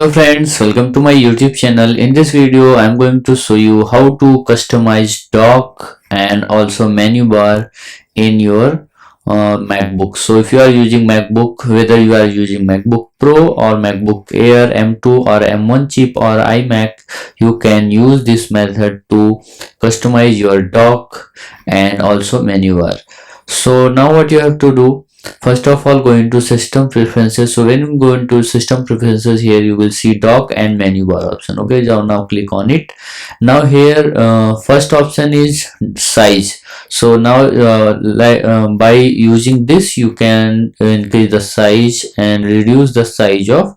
Hello friends, welcome to my YouTube channel. In this video, I'm going to show you how to customize dock and also menu bar in your MacBook. So if you are using MacBook, whether you are using MacBook Pro or MacBook Air M2 or M1 chip or iMac, you can use this method to customize your dock and also menu bar. So now what you have to do, first of all, go into system preferences. So when you go into system preferences, here you will see dock and menu bar option. Okay, so now click on it. Now here first option is size. So now by using this you can increase the size and reduce the size of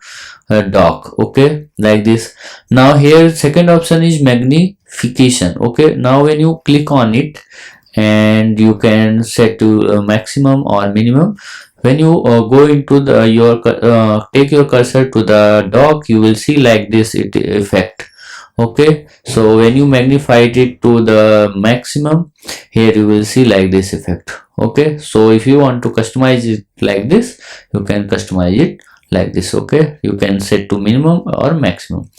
dock. Okay, like this. Now here second option is magnification. Okay, now when you click on it, and you can set to maximum or minimum. When you go into the take your cursor to the dock, you will see like this effect. Okay, so when you magnify it to the maximum, here you will see like this effect. Okay, so if you want to customize it like this, you can customize it like this. Okay, you can set to minimum or maximum.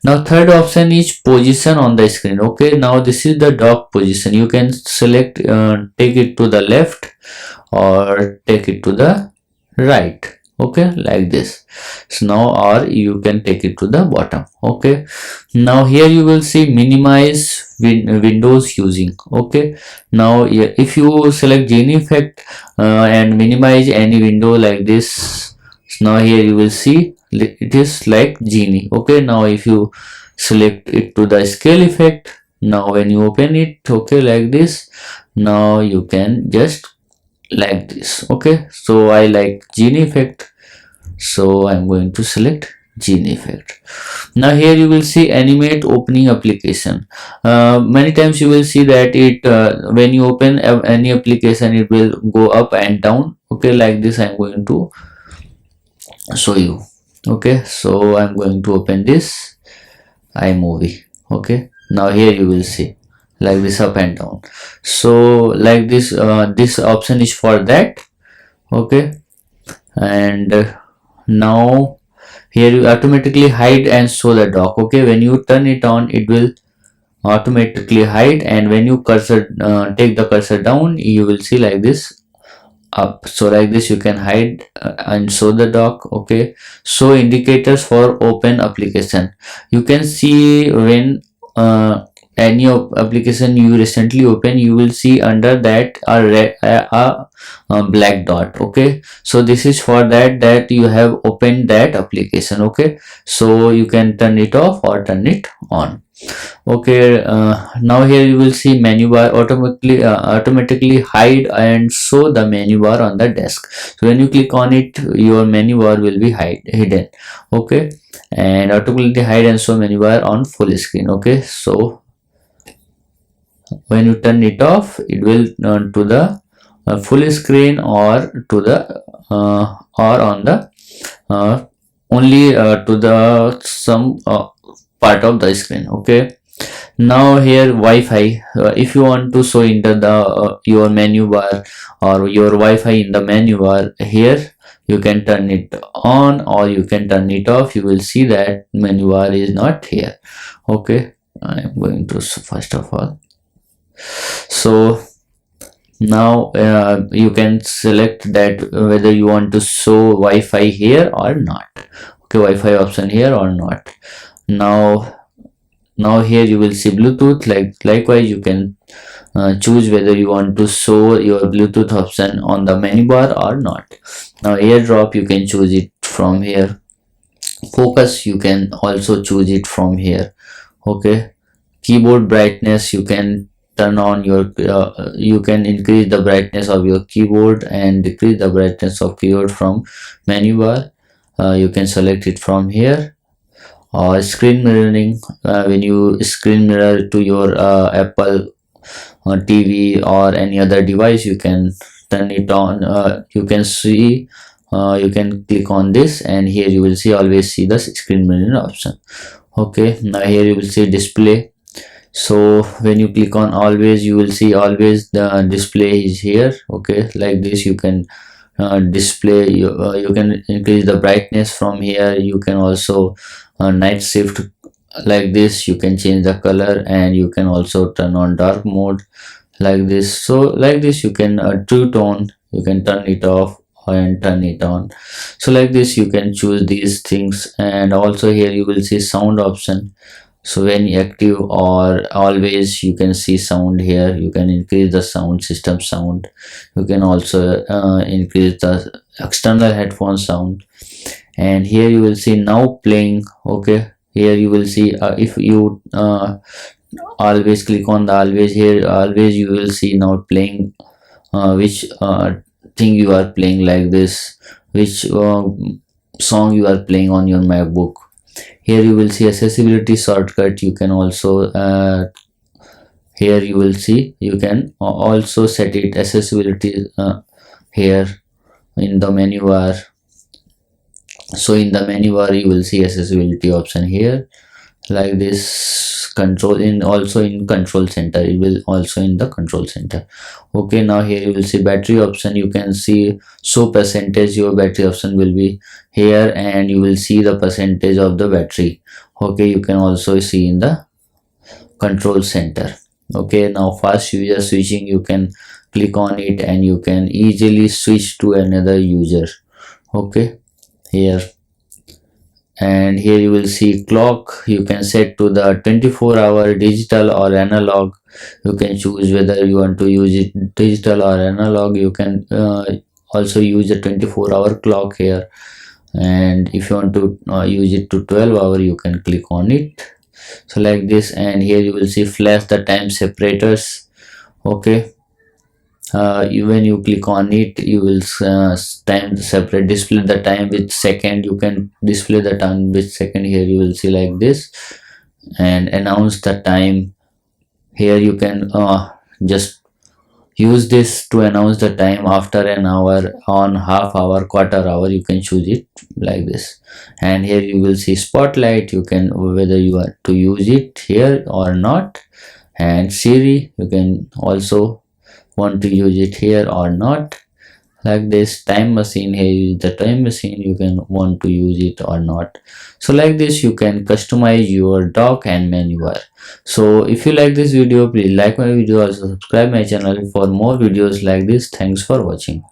Now third option is position on the screen. Okay, now this is the dock position. You can select take it to the left or take it to the right. Okay, like this. So now, or you can take it to the bottom. Okay, now here you will see minimize windows using. Okay, now if you select genie effect and minimize any window like this, so now here you will see it is like genie. Okay, now if you select it to the scale effect, now when you open it, okay, like this, now you can just like this. Okay, so I like genie effect, so I'm going to select genie effect. Now here you will see animate opening application. Many times you will see that it when you open any application, it will go up and down. Okay, like this I'm going to show you. Okay, so I'm going to open this iMovie. Okay, now here you will see like this up and down. So like this this option is for that. Okay, and now here you automatically hide and show the dock. Okay, when you turn it on, it will automatically hide, and when you cursor take the cursor down, you will see like this up. So like this you can hide and show the dock. Okay, so indicators for open application. You can see when any application you recently open, you will see under that a black dot. Okay, so this is for that you have opened that application. Okay, so you can turn it off or turn it on. Okay, now here you will see menu bar automatically hide and show the menu bar on the desk. So when you click on it, your menu bar will be hidden. Okay, and automatically hide and show menu bar on full screen. Okay, so when you turn it off, it will to the full screen or to the or on the only to the some part of the screen. Okay, now here Wi-Fi, if you want to show into the your menu bar or your Wi-Fi in the menu bar, here you can turn it on or you can turn it off. You will see that menu bar is not here. Okay, I am going to first of all, so now you can select that whether you want to show Wi-Fi here or not. Okay, Wi-Fi option here or not. Now here you will see Bluetooth. Likewise you can choose whether you want to show your Bluetooth option on the menu bar or not. Now airdrop, you can choose it from here. Focus, you can also choose it from here. Okay, keyboard brightness, you can turn on your you can increase the brightness of your keyboard and decrease the brightness of keyboard from menu bar. You can select it from here. Or screen mirroring, when you screen mirror to your Apple TV or any other device, you can turn it on. You can see you can click on this, and here you will see always see the screen mirroring option. Okay, now here you will see display. So when you click on always, you will see always the display is here. Okay, like this you can display. You can increase the brightness from here. You can also night shift. Like this you can change the color, and you can also turn on dark mode like this. So like this you can true tone, you can turn it off and turn it on. So like this you can choose these things. And also here you will see sound option. So when active or always, you can see sound here. You can increase the sound system sound. You can also increase the external headphone sound. And here you will see now playing. Okay, here you will see if you always click on the always, here always you will see now playing which thing you are playing, like this, which song you are playing on your MacBook. Here you will see accessibility shortcut. You can also here you will see you can also set it accessibility here in the menu bar. So in the menu bar you will see accessibility option here, like this. Control in also in control center, it will also in the control center. Okay, now here you will see battery option. You can see so percentage your battery option will be here, and you will see the percentage of the battery. Okay, you can also see in the control center. Okay, now fast user switching, you can click on it and you can easily switch to another user. Okay, here. And here you will see clock. You can set to the 24-hour digital or analog. You can choose whether you want to use it digital or analog. You can also use a 24-hour clock here. And if you want to use it to 12-hour, you can click on it. So like this. And here you will see flash the time separators. Okay, when you click on it, you will time separate, display the time with second. You can display the time with second. Here you will see like this. And announce the time. Here you can just use this to announce the time after an hour, on half hour, quarter hour. You can choose it like this. And here you will see spotlight. You can whether you are to use it here or not. And Siri, you can also want to use it here or not, like this. Time machine, here is the time machine, you can want to use it or not. So like this you can customize your dock and menu bar. So if you like this video, please like my video, also subscribe my channel for more videos like this. Thanks for watching.